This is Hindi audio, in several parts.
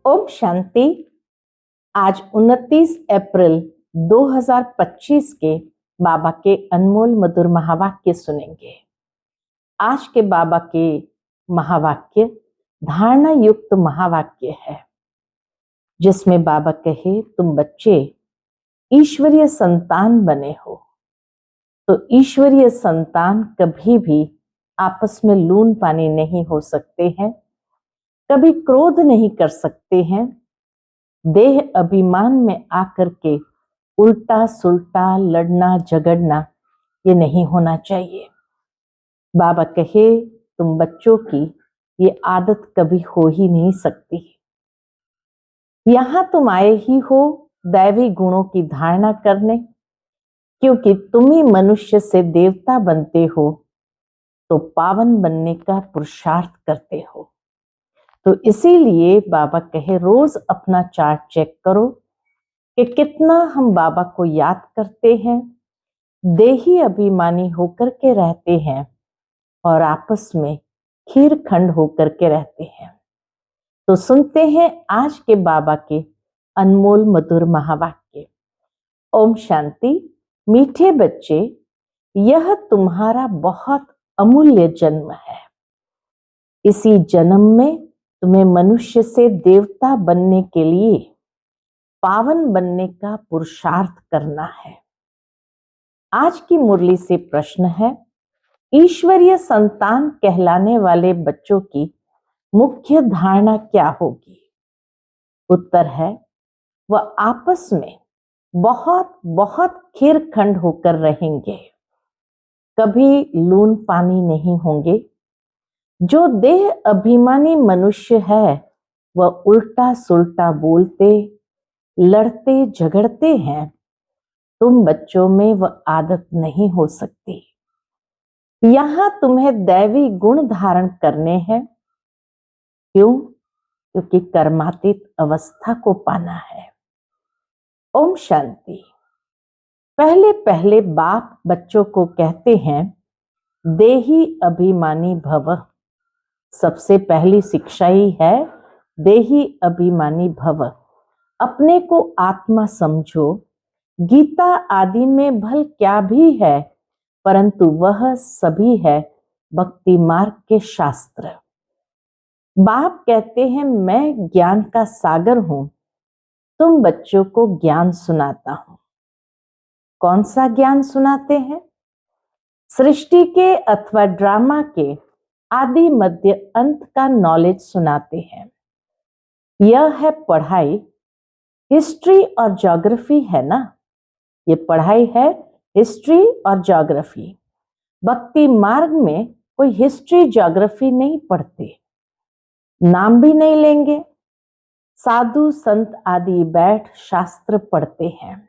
ओम शांति। आज 29 अप्रैल 2025 के बाबा के अनमोल मधुर महावाक्य सुनेंगे। आज के बाबा के महावाक्य धारणा युक्त महावाक्य है, जिसमें बाबा कहे तुम बच्चे ईश्वरीय संतान बने हो। तो ईश्वरीय संतान कभी भी आपस में लून पानी नहीं हो सकते हैं, कभी क्रोध नहीं कर सकते हैं, देह अभिमान में आकर के उल्टा सुल्टा लड़ना झगड़ना ये नहीं होना चाहिए। बाबा कहे तुम बच्चों की ये आदत कभी हो ही नहीं सकती। यहां तुम आए ही हो दैवी गुणों की धारणा करने, क्योंकि तुम ही मनुष्य से देवता बनते हो तो पावन बनने का पुरुषार्थ करते हो। तो इसीलिए बाबा कहे रोज अपना चार्ट चेक करो कि कितना हम बाबा को याद करते हैं, देही अभिमानी होकर के रहते हैं और आपस में खीर खंड होकर के रहते हैं। तो सुनते हैं आज के बाबा के अनमोल मधुर महावाक्य। ओम शांति। मीठे बच्चे, यह तुम्हारा बहुत अमूल्य जन्म है। इसी जन्म में तुम्हें मनुष्य से देवता बनने के लिए पावन बनने का पुरुषार्थ करना है। आज की मुरली से प्रश्न है, ईश्वरीय संतान कहलाने वाले बच्चों की मुख्य धारणा क्या होगी? उत्तर है, वह आपस में बहुत बहुत खीरखंड होकर रहेंगे, कभी लून पानी नहीं होंगे। जो देह अभिमानी मनुष्य है वह उल्टा सुल्टा बोलते लड़ते झगड़ते हैं। तुम बच्चों में वह आदत नहीं हो सकती। यहां तुम्हें दैवी गुण धारण करने हैं। क्यों? क्योंकि कर्मातीत अवस्था को पाना है। ओम शांति। पहले पहले बाप बच्चों को कहते हैं देही अभिमानी भव। सबसे पहली शिक्षा ही है देही अभिमानी भव। अपने को आत्मा समझो। गीता आदि में भल क्या भी है, परंतु वह सभी है भक्ति मार्ग के शास्त्र। बाप कहते हैं मैं ज्ञान का सागर हूं, तुम बच्चों को ज्ञान सुनाता हूं। कौन सा ज्ञान सुनाते हैं? सृष्टि के अथवा ड्रामा के आदि मध्य अंत का नॉलेज सुनाते हैं। यह है पढ़ाई। हिस्ट्री और ज्योग्राफी है ना, ये पढ़ाई है हिस्ट्री और ज्योग्राफी। भक्ति मार्ग में कोई हिस्ट्री ज्योग्राफी नहीं पढ़ते, नाम भी नहीं लेंगे। साधु संत आदि बैठ शास्त्र पढ़ते हैं।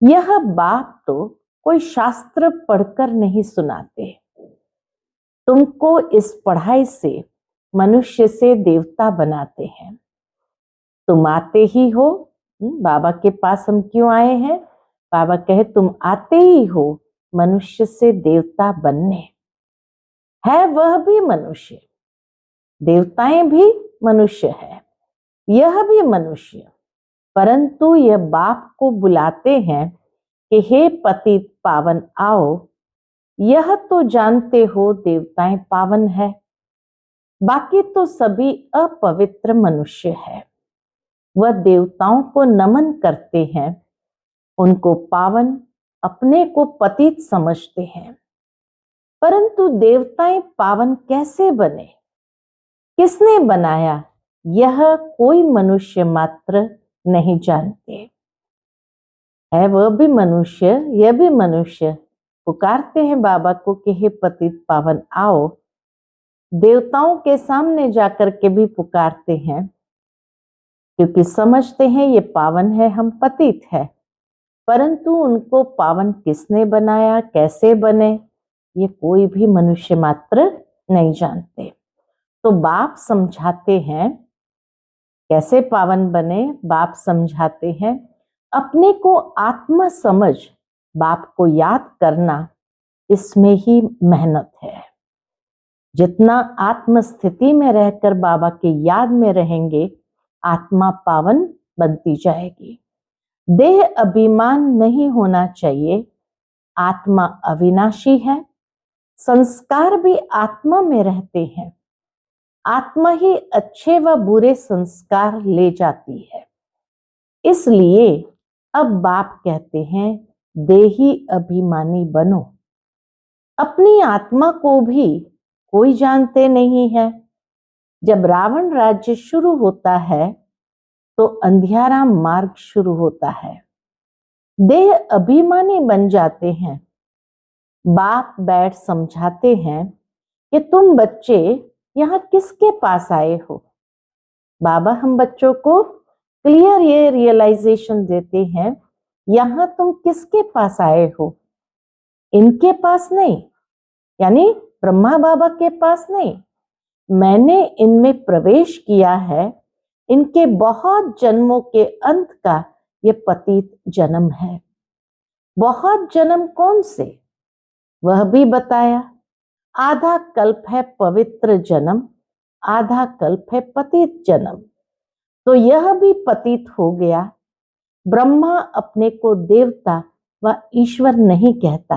यह बाप तो कोई शास्त्र पढ़कर नहीं सुनाते। तुमको इस पढ़ाई से मनुष्य से देवता बनाते हैं। तुम आते ही हो। बाबा के पास हम क्यों आए हैं? बाबा कहे तुम आते ही हो मनुष्य से देवता बनने। है वह भी मनुष्य, देवताएं भी मनुष्य है, यह भी मनुष्य, परंतु यह बाप को बुलाते हैं कि हे पतित पावन आओ। यह तो जानते हो देवताएं पावन है, बाकी तो सभी अपवित्र मनुष्य है। वह देवताओं को नमन करते हैं, उनको पावन, अपने को पतित समझते हैं। परंतु देवताएं पावन कैसे बने, किसने बनाया, यह कोई मनुष्य मात्र नहीं जानते। है वह भी मनुष्य, यह भी मनुष्य। पुकारते हैं बाबा को कि हे पतित पावन आओ। देवताओं के सामने जाकर के भी पुकारते हैं, क्योंकि समझते हैं ये पावन है, हम पतित है। परंतु उनको पावन किसने बनाया, कैसे बने, ये कोई भी मनुष्य मात्र नहीं जानते। तो बाप समझाते हैं कैसे पावन बने। बाप समझाते हैं अपने को आत्मा समझ बाप को याद करना, इसमें ही मेहनत है। जितना आत्म स्थिति में रहकर बाबा के याद में रहेंगे, आत्मा पावन बनती जाएगी। देह अभिमान नहीं होना चाहिए। आत्मा अविनाशी है। संस्कार भी आत्मा में रहते हैं। आत्मा ही अच्छे व बुरे संस्कार ले जाती है। इसलिए अब बाप कहते हैं देही अभिमानी बनो। अपनी आत्मा को भी कोई जानते नहीं है। जब रावण राज्य शुरू होता है तो अंधियारा मार्ग शुरू होता है। देह अभिमानी बन जाते हैं। बाप बैठ समझाते हैं कि तुम बच्चे यहाँ किसके पास आए हो। बाबा हम बच्चों को क्लियर ये रियलाइजेशन देते हैं, यहाँ तुम किसके पास आए हो, इनके पास नहीं, यानी ब्रह्मा बाबा के पास नहीं। मैंने इनमें प्रवेश किया है। इनके बहुत जन्मों के अंत का ये पतित जन्म है। बहुत जन्म कौन से, वह भी बताया। आधा कल्प है पवित्र जन्म, आधा कल्प है पतित जन्म। तो यह भी पतित हो गया। ब्रह्मा अपने को देवता व ईश्वर नहीं कहता।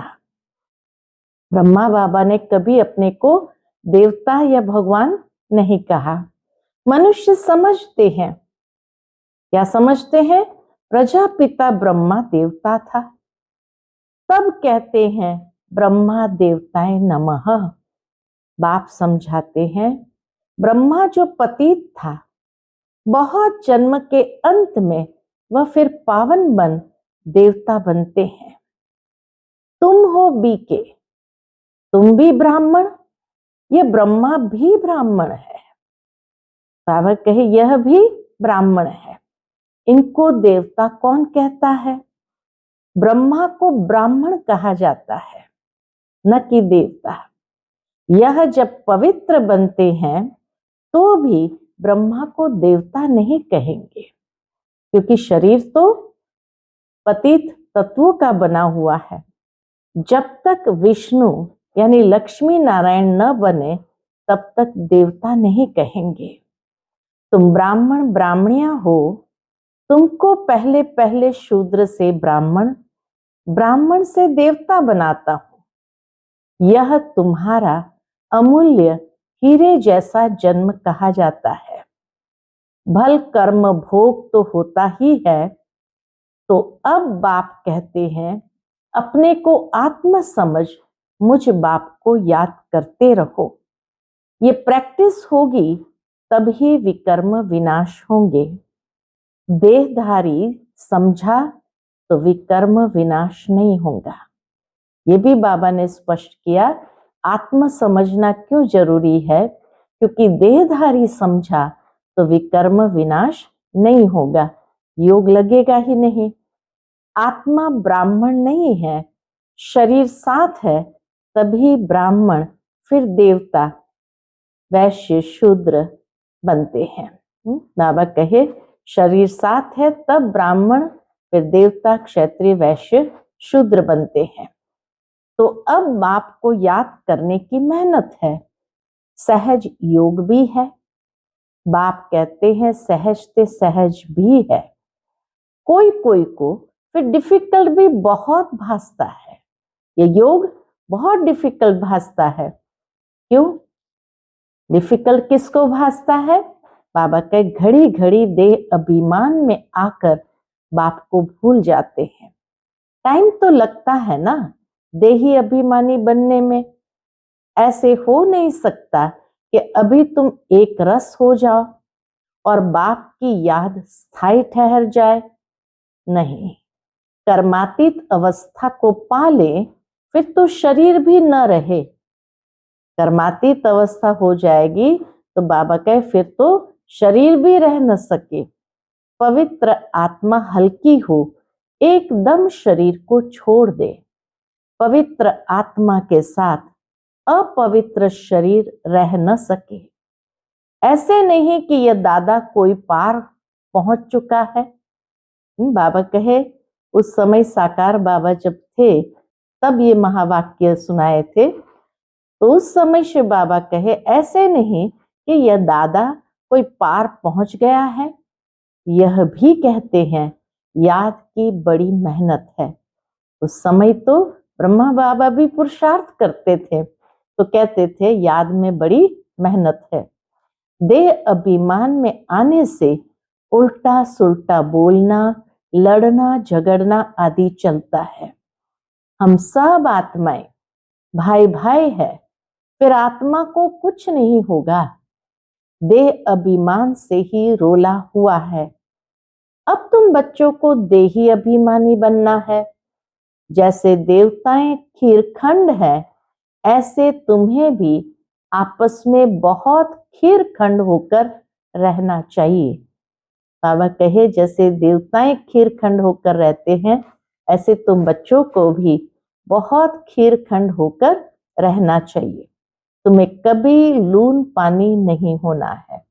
ब्रह्मा बाबा ने कभी अपने को देवता या भगवान नहीं कहा। मनुष्य समझते हैं, क्या समझते हैं, प्रजापिता ब्रह्मा देवता था, तब कहते हैं ब्रह्मा देवताय नमः। बाप समझाते हैं ब्रह्मा जो पतित था, बहुत जन्म के अंत में वह फिर पावन बन देवता बनते हैं। तुम हो बीके, तुम भी ब्राह्मण, यह ब्रह्मा भी ब्राह्मण है। बाबा कहे यह भी ब्राह्मण है। इनको देवता कौन कहता है? ब्रह्मा को ब्राह्मण कहा जाता है, न कि देवता। यह जब पवित्र बनते हैं तो भी ब्रह्मा को देवता नहीं कहेंगे, क्योंकि शरीर तो पतित तत्वों का बना हुआ है। जब तक विष्णु यानी लक्ष्मी नारायण न बने तब तक देवता नहीं कहेंगे। तुम ब्राह्मण ब्राह्मणियां हो, तुमको पहले पहले शूद्र से ब्राह्मण, ब्राह्मण से देवता बनाता हूं। यह तुम्हारा अमूल्य हीरे जैसा जन्म कहा जाता है। भल कर्म भोग तो होता ही है। तो अब बाप कहते हैं अपने को आत्म समझ मुझ बाप को याद करते रहो। ये प्रैक्टिस होगी तभी विकर्म विनाश होंगे। देहधारी समझा तो विकर्म विनाश नहीं होगा। ये भी बाबा ने स्पष्ट किया। आत्म समझना क्यों जरूरी है? क्योंकि देहधारी समझा तो विकर्म विनाश नहीं होगा, योग लगेगा ही नहीं। आत्मा ब्राह्मण नहीं है, शरीर साथ है, तभी ब्राह्मण फिर देवता वैश्य शूद्र बनते हैं। बाबा कहे शरीर साथ है तब ब्राह्मण फिर देवता क्षत्रिय वैश्य शूद्र बनते हैं। तो अब बाप को याद करने की मेहनत है। सहज योग भी है। बाप कहते हैं सहज ते सहज भी है। कोई कोई को फिर डिफिकल्ट भी बहुत भासता है। ये योग बहुत डिफिकल्ट भासता है। क्यों डिफिकल्ट किसको भासता है? बाबा के घड़ी घड़ी देह अभिमान में आकर बाप को भूल जाते हैं। टाइम तो लगता है ना देही अभिमानी बनने में। ऐसे हो नहीं सकता कि अभी तुम एक रस हो जाओ और बाप की याद स्थायी ठहर जाए। नहीं, कर्मातीत अवस्था को पा ले फिर तो शरीर भी न रहे। कर्मातीत अवस्था हो जाएगी तो बाबा कहे फिर तो शरीर भी रह न सके। पवित्र आत्मा हल्की हो, एकदम शरीर को छोड़ दे। पवित्र आत्मा के साथ अपवित्र शरीर रह न सके। ऐसे नहीं कि यह दादा कोई पार पहुंच चुका है। बाबा कहे उस समय साकार बाबा जब थे तब ये महावाक्य सुनाए थे। तो उस समय शिव बाबा कहे ऐसे नहीं कि यह दादा कोई पार पहुंच गया है, यह भी कहते हैं याद की बड़ी मेहनत है। उस समय तो ब्रह्मा बाबा भी पुरुषार्थ करते थे, तो कहते थे याद में बड़ी मेहनत है। देह अभिमान में आने से उल्टा सुल्टा बोलना, लड़ना झगड़ना आदि चलता है। हम सब आत्माएं भाई भाई है, फिर आत्मा को कुछ नहीं होगा। देह अभिमान से ही रोला हुआ है। अब तुम बच्चों को देही अभिमानी बनना है। जैसे देवताएं खीरखंड है, ऐसे तुम्हें भी आपस में बहुत खीरखंड होकर रहना चाहिए। बाबा कहे जैसे देवताएं खीरखंड होकर रहते हैं, ऐसे तुम बच्चों को भी बहुत खीरखंड होकर रहना चाहिए। तुम्हें कभी लून पानी नहीं होना है।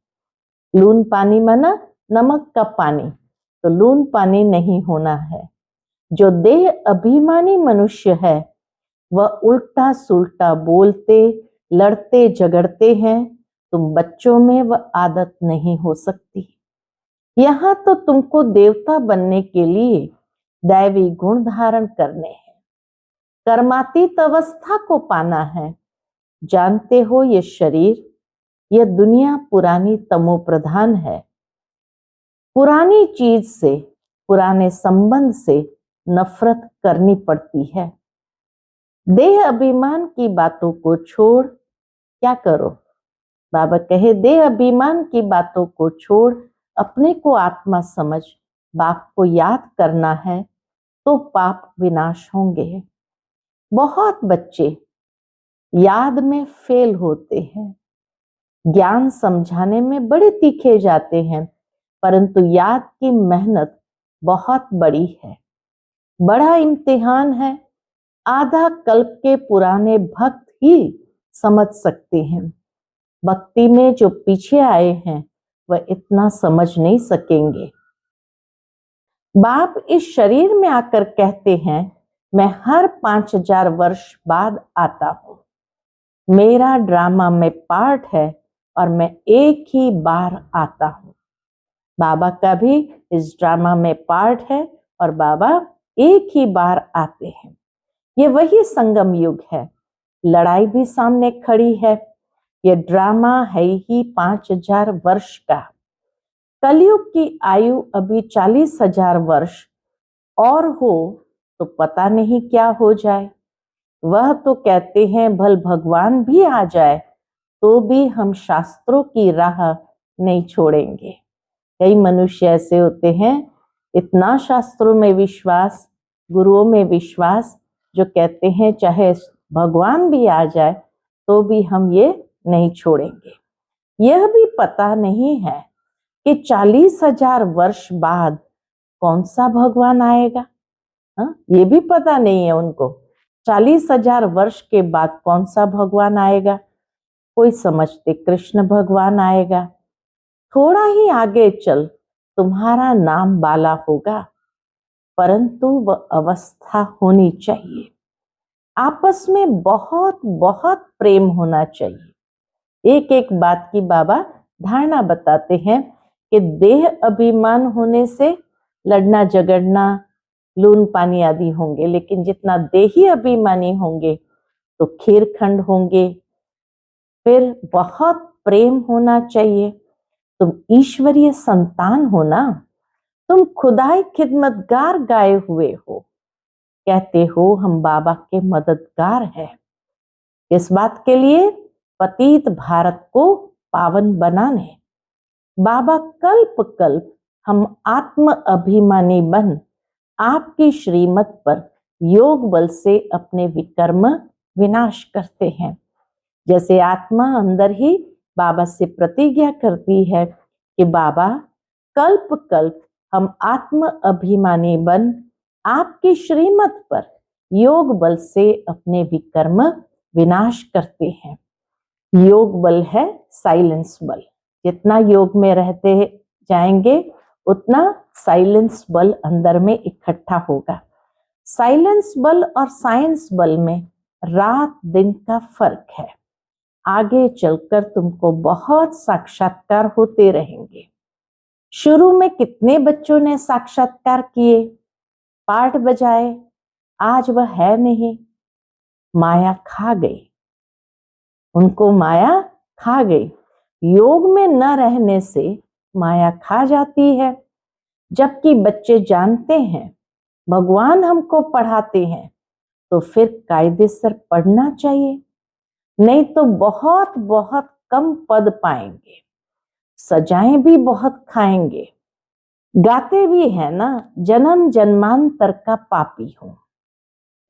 लून पानी माना नमक का पानी, तो लून पानी नहीं होना है। जो देह अभिमानी मनुष्य है वह उल्टा सुल्टा बोलते, लड़ते झगड़ते हैं। तुम बच्चों में वह आदत नहीं हो सकती। यहाँ तो तुमको देवता बनने के लिए दैवी गुण धारण करने हैं, कर्मातीत अवस्था को पाना है। जानते हो ये शरीर, यह दुनिया पुरानी तमो प्रधान है। पुरानी चीज से, पुराने संबंध से नफरत करनी पड़ती है। देह अभिमान की बातों को छोड़ क्या करो? बाबा कहे देह अभिमान की बातों को छोड़ अपने को आत्मा समझ बाप को याद करना है, तो पाप विनाश होंगे। बहुत बच्चे याद में फेल होते हैं, ज्ञान समझाने में बड़े तीखे जाते हैं, परंतु याद की मेहनत बहुत बड़ी है, बड़ा इम्तिहान है। आधा कल्प के पुराने भक्त ही समझ सकते हैं। भक्ति में जो पीछे आए हैं वह इतना समझ नहीं सकेंगे। बाप इस शरीर में आकर कहते हैं मैं हर 5000 वर्ष बाद आता हूं। मेरा ड्रामा में पार्ट है और मैं एक ही बार आता हूं। बाबा का भी इस ड्रामा में पार्ट है और बाबा एक ही बार आते हैं। ये वही संगम युग है। लड़ाई भी सामने खड़ी है। ये ड्रामा है ही 5000 वर्ष का। कलयुग की आयु अभी 40,000 वर्ष और हो तो पता नहीं क्या हो जाए। वह तो कहते हैं भल भगवान भी आ जाए तो भी हम शास्त्रों की राह नहीं छोड़ेंगे। कई मनुष्य ऐसे होते हैं, इतना शास्त्रों में विश्वास, गुरुओं में विश्वास, जो कहते हैं चाहे भगवान भी आ जाए तो भी हम ये नहीं छोड़ेंगे। यह भी पता नहीं है कि 40,000 वर्ष बाद कौन सा भगवान आएगा। ये भी पता नहीं है उनको, 40,000 वर्ष के बाद कौन सा भगवान आएगा। कोई समझते कृष्ण भगवान आएगा। थोड़ा ही आगे चल तुम्हारा नाम बाला होगा, परंतु वह अवस्था होनी चाहिए। आपस में बहुत बहुत प्रेम होना चाहिए। एक एक बात की बाबा धारणा बताते हैं कि देह अभिमान होने से लड़ना झगड़ना, लून पानी आदि होंगे, लेकिन जितना देही अभिमानी होंगे तो खीरखंड होंगे। फिर बहुत प्रेम होना चाहिए। तुम ईश्वरीय संतान हो ना, तुम खुदाई खिदमतगार गाए हुए हो। कहते हो हम बाबा के मददगार हैं। इस बात के लिए पतित भारत को पावन बनाने बाबा कल्प कल्प हम आत्म अभिमानी बन आपकी श्रीमत पर योग बल से अपने विकर्म विनाश करते हैं। जैसे आत्मा अंदर ही बाबा से प्रतिज्ञा करती है कि बाबा कल्प कल्प हम आत्म अभिमानी बन आपकी श्रीमत पर योग बल से अपने विकर्म विनाश करते हैं। योग बल है साइलेंस बल। जितना योग में रहते जाएंगे उतना साइलेंस बल अंदर में इकट्ठा होगा। साइलेंस बल और साइंस बल में रात दिन का फर्क है। आगे चलकर तुमको बहुत साक्षात्कार होते रहेंगे। शुरू में कितने बच्चों ने साक्षात्कार किए, पाठ बजाए, आज वह है नहीं, माया खा गई, उनको माया खा गई। योग में न रहने से माया खा जाती है, जबकि बच्चे जानते हैं भगवान हमको पढ़ाते हैं तो फिर कायदे से पढ़ना चाहिए, नहीं तो बहुत बहुत कम पद पाएंगे, सजाएं भी बहुत खाएंगे। गाते भी है ना, जन्म जन्मांतर का पापी हूं।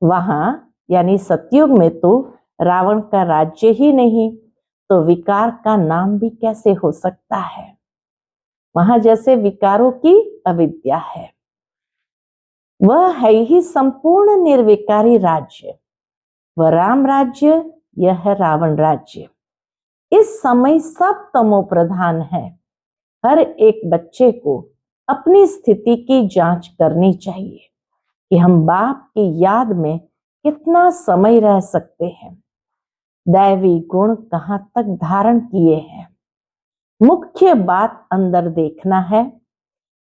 वहां यानी सतयुग में तो रावण का राज्य ही नहीं, तो विकार का नाम भी कैसे हो सकता है। वहां जैसे विकारों की अविद्या है, वह है ही संपूर्ण निर्विकारी राज्य। वह राम राज्य, यह है रावण राज्य। इस समय सब तमो प्रधान है। हर एक बच्चे को अपनी स्थिति की जांच करनी चाहिए कि हम बाप की याद में कितना समय रह सकते हैं, दैवी गुण कहां तक धारण किए हैं। मुख्य बात अंदर देखना है,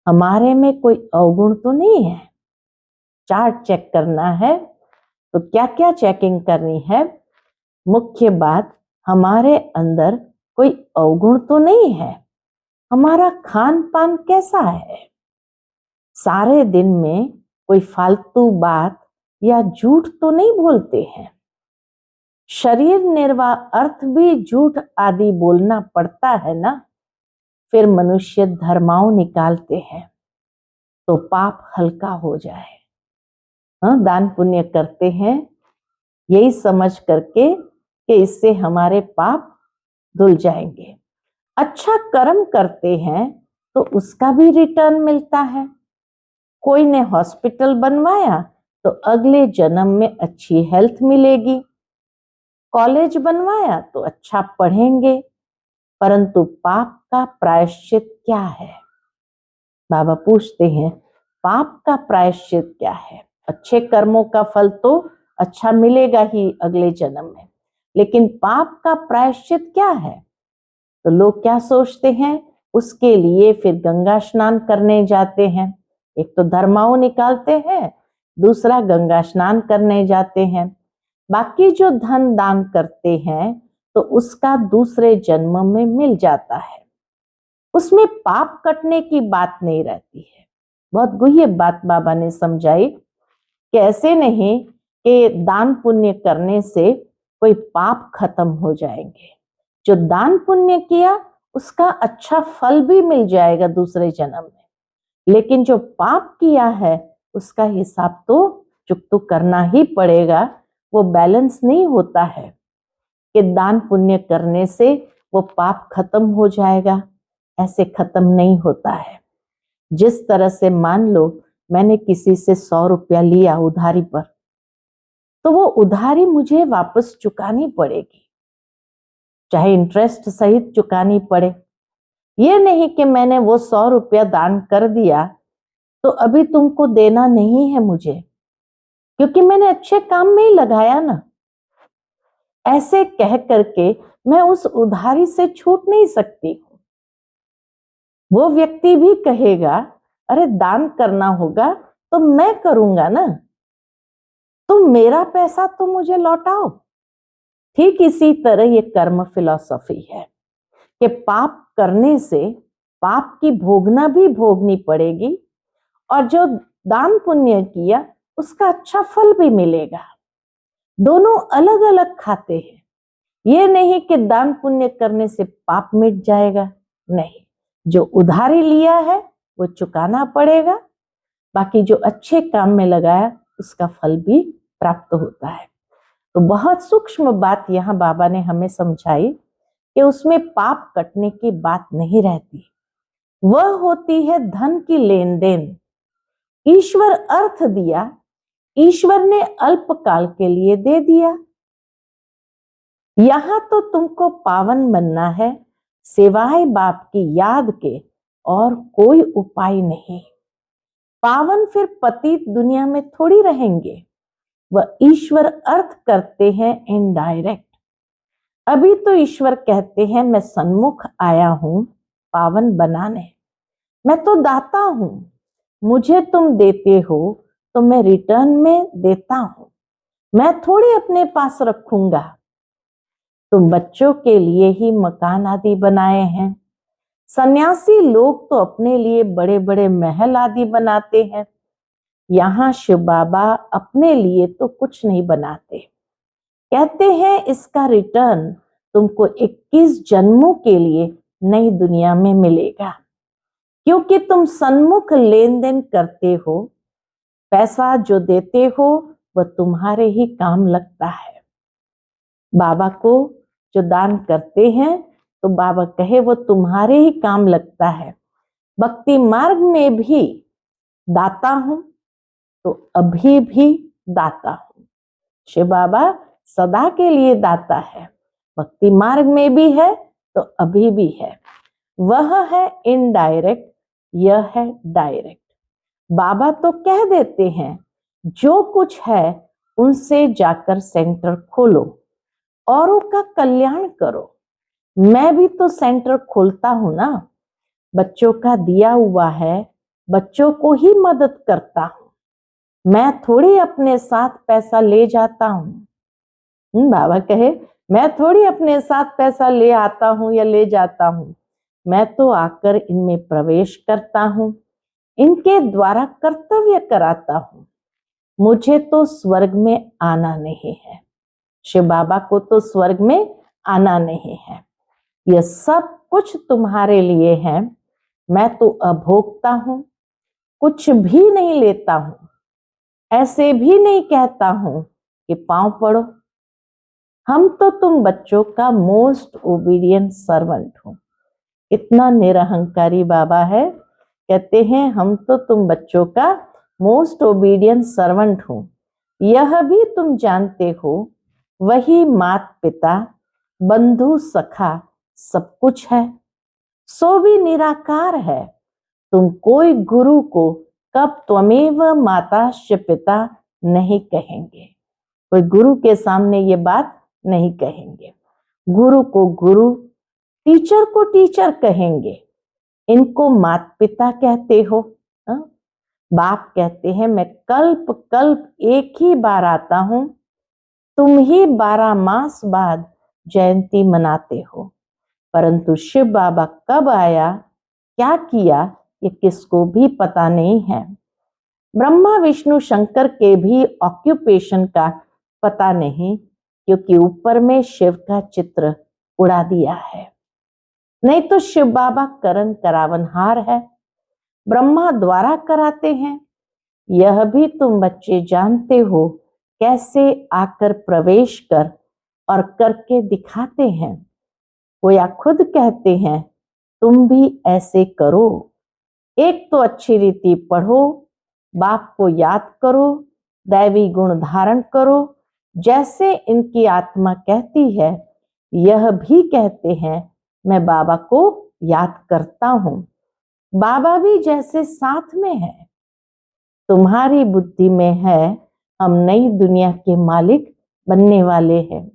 हमारे में कोई अवगुण तो नहीं है। चार्ट चेक करना है तो क्या क्या चेकिंग करनी है। मुख्य बात, हमारे अंदर कोई अवगुण तो नहीं है। हमारा खान पान कैसा है, सारे दिन में कोई फालतू बात या झूठ तो नहीं बोलते हैं। शरीर निर्वाह अर्थ भी झूठ आदि बोलना पड़ता है ना, फिर मनुष्य धर्माओं निकालते हैं तो पाप हल्का हो जाए। दान पुण्य करते हैं यही समझ करके कि इससे हमारे पाप धुल जाएंगे। अच्छा कर्म करते हैं तो उसका भी रिटर्न मिलता है। कोई ने हॉस्पिटल बनवाया तो अगले जन्म में अच्छी हेल्थ मिलेगी। कॉलेज बनवाया तो अच्छा पढ़ेंगे, परंतु पाप का प्रायश्चित क्या है? बाबा पूछते हैं, पाप का प्रायश्चित क्या है? अच्छे कर्मों का फल तो अच्छा मिलेगा ही अगले जन्म में, लेकिन पाप का प्रायश्चित क्या है? तो लोग क्या सोचते हैं, उसके लिए फिर गंगा स्नान करने जाते हैं। एक तो धर्माओं निकालते हैं, दूसरा गंगा स्नान करने जाते हैं। बाकी जो धन दान करते हैं तो उसका दूसरे जन्म में मिल जाता है, उसमें पाप कटने की बात नहीं रहती है। बहुत गुह्य बात बाबा ने समझाई कि ऐसे नहीं कि दान पुण्य करने से कोई पाप खत्म हो जाएंगे। जो दान पुण्य किया उसका अच्छा फल भी मिल जाएगा दूसरे जन्म में, लेकिन जो पाप किया है उसका हिसाब तो चुकतो करना ही पड़ेगा। वो बैलेंस नहीं होता है कि दान पुण्य करने से वो पाप खत्म हो जाएगा, ऐसे खत्म नहीं होता है। जिस तरह से मान लो मैंने किसी से 100 रुपया लिया उधारी पर, तो वो उधारी मुझे वापस चुकानी पड़ेगी, चाहे इंटरेस्ट सहित चुकानी पड़े। ये नहीं कि मैंने वो 100 रुपया दान कर दिया तो अभी तुमको देना नहीं है मुझे, क्योंकि मैंने अच्छे काम में ही लगाया ना। ऐसे कह करके मैं उस उधारी से छूट नहीं सकती हूं। वो व्यक्ति भी कहेगा, अरे दान करना होगा तो मैं करूंगा ना, तुम मेरा पैसा तो मुझे लौटाओ। ठीक इसी तरह ये कर्म फिलॉसफी है कि पाप करने से पाप की भोगना भी भोगनी पड़ेगी, और जो दान पुण्य किया उसका अच्छा फल भी मिलेगा। दोनों अलग अलग खाते हैं। ये नहीं कि दान पुण्य करने से पाप मिट जाएगा, नहीं, जो उधारी लिया है वो चुकाना पड़ेगा, बाकी जो अच्छे काम में लगाया उसका फल भी प्राप्त होता है। तो बहुत सूक्ष्म बात यहाँ बाबा ने हमें समझाई कि उसमें पाप कटने की बात नहीं रहती, वह होती है धन की लेन देन। ईश्वर अर्थ दिया, ईश्वर ने अल्पकाल के लिए दे दिया। यहां तो तुमको पावन बनना है, सिवाय बाप की याद के और कोई उपाय नहीं। पावन फिर पतित दुनिया में थोड़ी रहेंगे, वह ईश्वर अर्थ करते हैं इनडायरेक्ट। अभी तो ईश्वर कहते हैं मैं सन्मुख आया हूं पावन बनाने, मैं तो दाता हूं, मुझे तुम देते हो तो मैं रिटर्न में देता हूं, मैं थोड़ी अपने पास रखूंगा। तुम बच्चों के लिए ही मकान आदि बनाए हैं, सन्यासी लोग तो अपने लिए बड़े बड़े महल आदि बनाते हैं। यहाँ शिव बाबा अपने लिए तो कुछ नहीं बनाते। कहते हैं इसका रिटर्न तुमको 21 जन्मों के लिए नई दुनिया में मिलेगा, क्योंकि तुम सन्मुख लेन देन करते हो। पैसा जो देते हो वह तुम्हारे ही काम लगता है। बाबा को जो दान करते हैं तो बाबा कहे वो तुम्हारे ही काम लगता है। भक्ति मार्ग में भी दाता हूं तो अभी भी दाता हूं। शिव बाबा सदा के लिए दाता है, भक्ति मार्ग में भी है तो अभी भी है। वह है इनडायरेक्ट, यह है डायरेक्ट। बाबा तो कह देते हैं जो कुछ है उनसे जाकर सेंटर खोलो, औरों का कल्याण करो। मैं भी तो सेंटर खोलता हूं ना, बच्चों का दिया हुआ है, बच्चों को ही मदद करता हूं, मैं थोड़ी अपने साथ पैसा ले जाता हूं। बाबा कहे मैं थोड़ी अपने साथ पैसा ले आता हूं या ले जाता हूं, मैं तो आकर इनमें प्रवेश करता हूं, इनके द्वारा कर्तव्य कराता हूं। मुझे तो स्वर्ग में आना नहीं है, शिव बाबा को तो स्वर्ग में आना नहीं है। यह सब कुछ तुम्हारे लिए है, मैं तो अभोक्ता हूं, कुछ भी नहीं लेता हूं, ऐसे भी नहीं कहता हूं कि पांव पड़ो। हम तो तुम बच्चों का मोस्ट ओबीडियंट सर्वेंट हो। इतना निरहंकारी बाबा है, कहते हैं हम तो तुम बच्चों का मोस्ट ओबीडियंट सर्वेंट हो। यह भी तुम जानते हो वही मात पिता बंधु सखा सब कुछ है, सो भी निराकार है। तुम कोई गुरु को कब त्वमेव माताश्च पिता नहीं कहेंगे, कोई गुरु के सामने ये बात नहीं कहेंगे। गुरु को गुरु, टीचर को टीचर कहेंगे, इनको माता पिता कहते हो। बाप कहते हैं मैं कल्प कल्प एक ही बार आता हूं, तुम ही 12 मास बाद जयंती मनाते हो। परंतु शिव बाबा कब आया, क्या किया, ये किसको भी पता नहीं है। ब्रह्मा विष्णु शंकर के भी ऑक्यूपेशन का पता नहीं, क्योंकि ऊपर में शिव का चित्र उड़ा दिया है। नहीं तो शिव बाबा करण करावनहार है, ब्रह्मा द्वारा कराते हैं। यह भी तुम बच्चे जानते हो, कैसे आकर प्रवेश कर और करके दिखाते हैं। वो या खुद कहते हैं तुम भी ऐसे करो। एक तो अच्छी रीति पढ़ो, बाप को याद करो, दैवी गुण धारण करो, जैसे इनकी आत्मा कहती है। यह भी कहते हैं मैं बाबा को याद करता हूं। बाबा भी जैसे साथ में है, तुम्हारी बुद्धि में है हम नई दुनिया के मालिक बनने वाले हैं,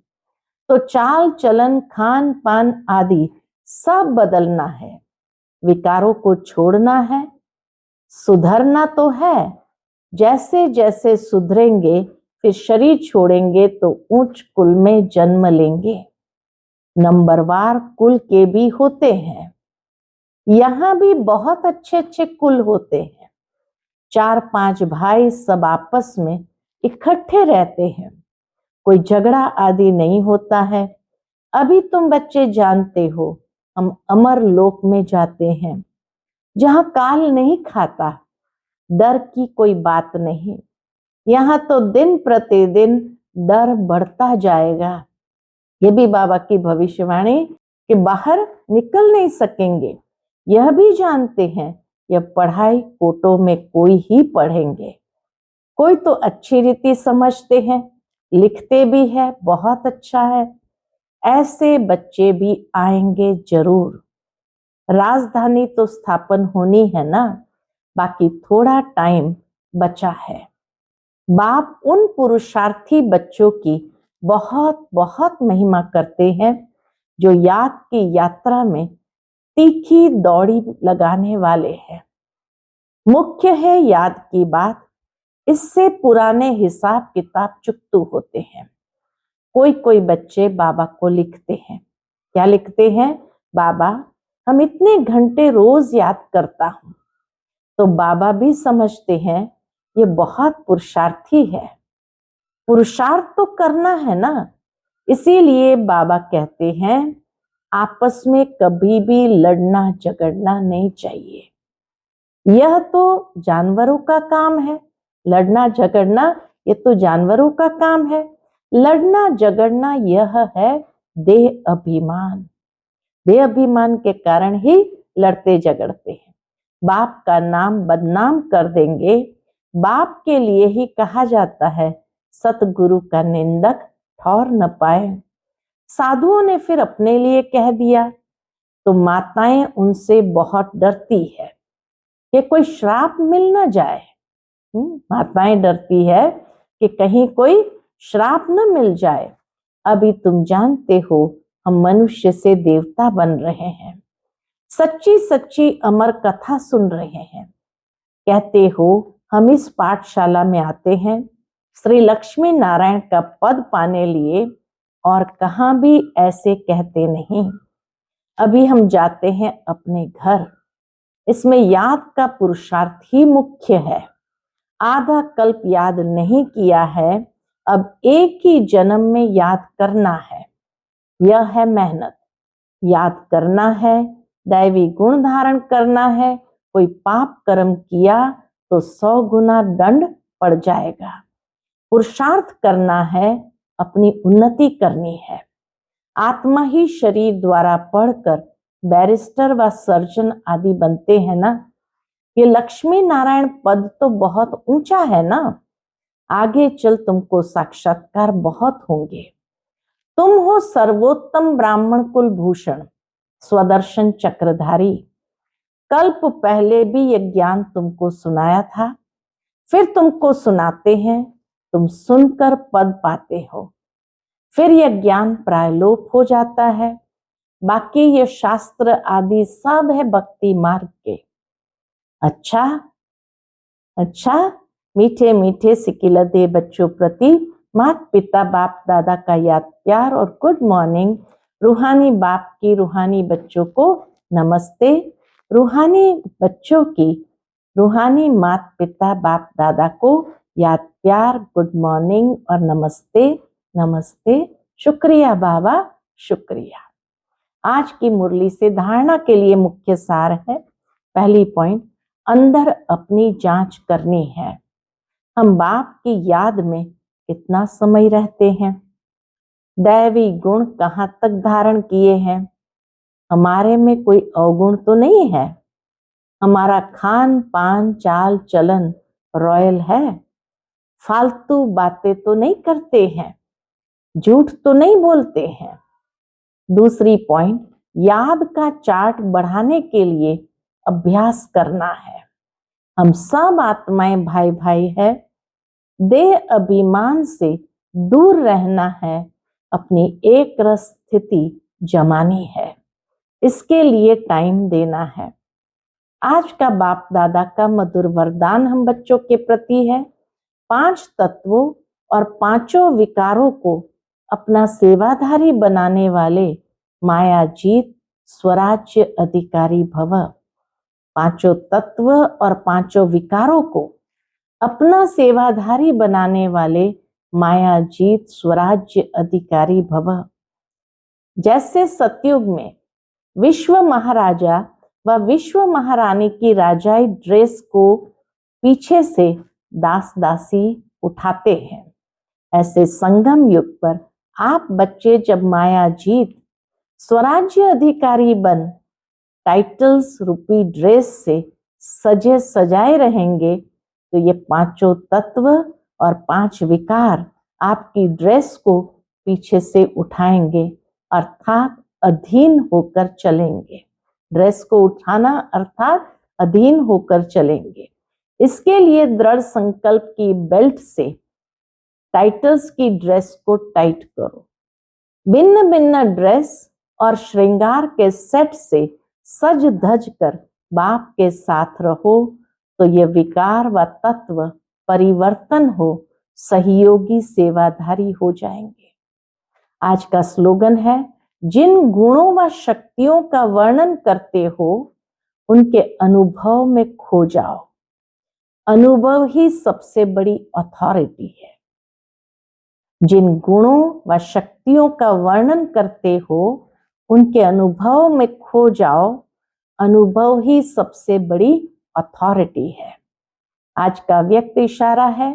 तो चाल चलन खान पान आदि सब बदलना है, विकारों को छोड़ना है, सुधरना तो है। जैसे जैसे सुधरेंगे फिर शरीर छोड़ेंगे तो ऊंच कुल में जन्म लेंगे। नंबरवार कुल के भी होते हैं, यहां भी बहुत अच्छे अच्छे कुल होते हैं। 4-5 भाई सब आपस में इकट्ठे रहते हैं, कोई झगड़ा आदि नहीं होता है। अभी तुम बच्चे जानते हो हम अमर लोक में जाते हैं, जहां काल नहीं खाता, डर की कोई बात नहीं। यहाँ तो दिन प्रतिदिन डर बढ़ता जाएगा। ये भी बाबा की भविष्यवाणी कि बाहर निकल नहीं सकेंगे। यह भी जानते हैं यह पढ़ाई कोटों में कोई ही पढ़ेंगे। कोई तो अच्छी रीति समझते हैं, लिखते भी है, बहुत अच्छा है। ऐसे बच्चे भी आएंगे जरूर। राजधानी तो स्थापन होनी है ना, बाकी थोड़ा टाइम बचा है। बाप उन पुरुषार्थी बच्चों की बहुत बहुत महिमा करते हैं जो याद की यात्रा में तीखी दौड़ी लगाने वाले हैं। मुख्य है याद की बात, इससे पुराने हिसाब किताब चुकतू होते हैं। कोई कोई बच्चे बाबा को लिखते हैं। क्या लिखते हैं? बाबा, हम इतने घंटे रोज याद करता हूं। तो बाबा भी समझते हैं ये बहुत पुरुषार्थी है। पुरुषार्थ तो करना है ना, इसीलिए बाबा कहते हैं आपस में कभी भी लड़ना झगड़ना नहीं चाहिए। यह तो जानवरों का काम है। लड़ना झगड़ना ये तो जानवरों का काम है। लड़ना झगड़ना यह है देह अभिमान। देह अभिमान के कारण ही लड़ते झगड़ते हैं। बाप का नाम बदनाम कर देंगे। बाप के लिए ही कहा जाता है सतगुरु का निंदक ठौर न पाए। साधुओं ने फिर अपने लिए कह दिया तो माताएं उनसे बहुत डरती है कि कोई श्राप मिल ना जाए। माताएं डरती है कि कहीं कोई श्राप न मिल जाए। अभी तुम जानते हो हम मनुष्य से देवता बन रहे हैं। सच्ची सच्ची अमर कथा सुन रहे हैं। कहते हो हम इस पाठशाला में आते हैं श्री लक्ष्मी नारायण का पद पाने लिए, और कहाँ भी ऐसे कहते नहीं। अभी हम जाते हैं अपने घर। इसमें याद का पुरुषार्थ ही मुख्य है। आधा कल्प याद नहीं किया है, अब एक ही जन्म में याद करना है। यह है मेहनत। याद करना है, दैवी गुण धारण करना है। कोई पाप कर्म किया तो 100 गुना दंड पड़ जाएगा। पुरुषार्थ करना है, अपनी उन्नति करनी है। आत्मा ही शरीर द्वारा पढ़कर बैरिस्टर व सर्जन आदि बनते हैं ना। ये लक्ष्मी नारायण पद तो बहुत ऊंचा है ना। आगे चल तुमको साक्षात्कार बहुत होंगे। तुम हो सर्वोत्तम ब्राह्मण कुल भूषण, स्वदर्शन चक्रधारी। कल्प पहले भी ये ज्ञान तुमको सुनाया था, फिर तुमको सुनाते हैं। तुम सुनकर पद पाते हो, फिर यह ज्ञान प्रायलोप हो जाता है। बाकी ये शास्त्र आदि सब है भक्ति मार्ग के। अच्छा, मीठे मीठे सिकिलते बच्चों प्रति माता पिता बाप दादा का याद प्यार और गुड मॉर्निंग। रूहानी बाप की रूहानी बच्चों को नमस्ते। रूहानी बच्चों की रूहानी माता पिता बाप दादा को याद प्यार, गुड मॉर्निंग और नमस्ते नमस्ते। शुक्रिया बाबा, शुक्रिया। आज की मुरली से धारणा के लिए मुख्य सार है। पहली पॉइंट, अंदर अपनी जांच करनी है। हम बाप की याद में कितना समय रहते हैं? दैवी गुण कहाँ तक धारण किए हैं? हमारे में कोई अवगुण तो नहीं है? हमारा खान पान चाल चलन रॉयल है? फालतू बातें तो नहीं करते हैं? झूठ तो नहीं बोलते हैं? दूसरी पॉइंट, याद का चार्ट बढ़ाने के लिए अभ्यास करना है। हम सब आत्माएं भाई भाई है। देह अभिमान से दूर रहना है, अपनी एक रस स्थिति जमानी है। इसके लिए टाइम देना है। आज का बाप दादा का मधुर वरदान हम बच्चों के प्रति है। 5 तत्वों और 5 विकारों को अपना सेवाधारी बनाने वाले मायाजीत स्वराज्य अधिकारी भव। 5 तत्व और 5 विकारों को अपना सेवाधारी बनाने वाले मायाजीत स्वराज्य अधिकारी भव। जैसे सतयुग में विश्व महाराजा व विश्व महारानी की राजाई ड्रेस को पीछे से दास दासी उठाते हैं, ऐसे संगम युग पर आप बच्चे जब मायाजीत स्वराज्य अधिकारी बन टाइटल्स रूपी ड्रेस से सजे सजाए रहेंगे, तो ये 5 तत्व और 5 विकार आपकी ड्रेस को पीछे से उठाएंगे, अर्थात अधीन होकर चलेंगे। ड्रेस को उठाना अर्थात अधीन होकर चलेंगे। इसके लिए दृढ़ संकल्प की बेल्ट से टाइटल्स की ड्रेस को टाइट करो। भिन्न भिन्न ड्रेस और श्रृंगार के सेट से सज धज कर बाप के साथ रहो तो ये विकार व तत्व परिवर्तन हो, सहयोगी सेवाधारी हो जाएंगे। आज का स्लोगन है, जिन गुणों व शक्तियों का वर्णन करते हो उनके अनुभव में खो जाओ। अनुभव ही सबसे बड़ी अथॉरिटी है। जिन गुणों व शक्तियों का वर्णन करते हो उनके अनुभव में खो जाओ। अनुभव ही सबसे बड़ी अथॉरिटी है। आज का व्यक्त इशारा है,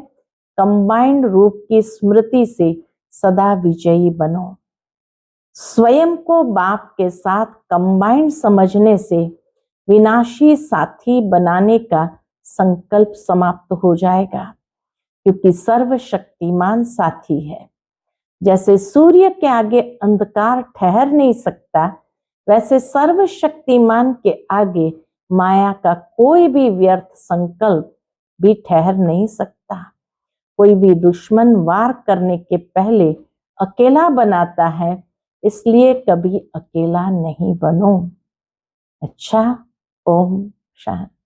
कंबाइंड रूप की स्मृति से सदा विजयी बनो। स्वयं को बाप के साथ कंबाइंड समझने से विनाशी साथी बनाने का संकल्प समाप्त हो जाएगा, क्योंकि सर्वशक्तिमान साथी है। जैसे सूर्य के आगे अंधकार ठहर नहीं सकता, वैसे सर्वशक्तिमान के आगे माया का कोई भी व्यर्थ संकल्प भी ठहर नहीं सकता। कोई भी दुश्मन वार करने के पहले अकेला बनाता है, इसलिए कभी अकेला नहीं बनो। अच्छा, ओम शांति।